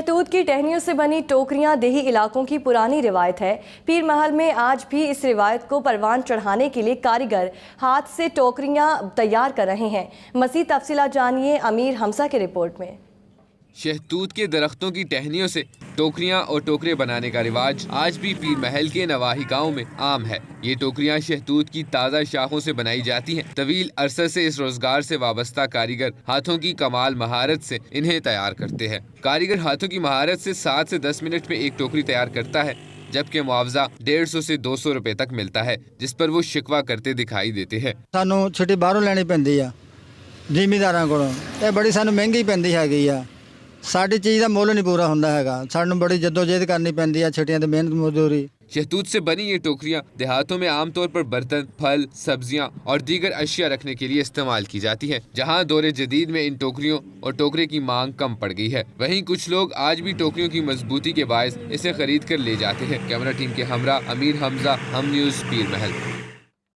शहतूत की टहनियों से बनी टोकरियां देही इलाकों की पुरानी रिवायत है। पीर महल में आज भी इस रिवायत को परवान चढ़ाने के लिए कारीगर हाथ से टोकरियां तैयार कर रहे हैं। मज़ीद तफसीलात जानिए अमीर हमजा की रिपोर्ट में। शहतूत के दरख्तों की टहनियों से टोकरियां और टोकरे बनाने का रिवाज आज भी पीर महल के नवाही गांव में आम है। ये टोकरियां शहतूत की ताज़ा शाखों से बनाई जाती हैं। तवील अरसे से इस रोजगार से वाबस्ता कारीगर हाथों की कमाल महारत से इन्हें तैयार करते हैं। कारीगर हाथों की महारत से 7 से 10 मिनट में एक टोकरी तैयार करता है, जबकि मुआवजा 150 से 200 रुपए तक मिलता है, जिस पर वो शिकवा करते दिखाई देते हैं। ਸਾਨੂੰ ਛੁੱਟੀ ਬਾਹਰੋਂ ਲੈਣੀ ਪੈਂਦੀ ਆ ਜ਼ਿਮੀਂਦਾਰਾਂ ਕੋਲੋਂ, ਇਹ ਬੜੀ ਸਾਨੂੰ ਮਹਿੰਗੀ ਪੈਂਦੀ ਹੈਗੀ ਆ। ਸਾਡੀ ਚੀਜ਼ ਦਾ ਮੁੱਲ ਨਹੀਂ ਪੂਰਾ ਹੁੰਦਾ ਹੈਗਾ, ਸਾਨੂੰ ਬੜੀ ਜਦੋਜਹਿਦ ਕਰਨੀ ਪੈਂਦੀ ਆ, ਛੁੱਟੀਆਂ ਤੇ ਮਿਹਨਤ ਮਜ਼ਦੂਰੀ। शहतूत से बनी ये टोकरियां देहातों में आमतौर पर बर्तन, फल, सब्जियां और दीगर अशिया रखने के लिए इस्तेमाल की जाती हैं। जहां दौरे जदीद में इन टोकरियों और टोकरे की मांग कम पड़ गई है, वहीं कुछ लोग आज भी टोकरियों की मजबूती के बायस इसे खरीद कर ले जाते हैं। कैमरा टीम के हमरा अमीर हमजा, हम न्यूज़, पीर महल।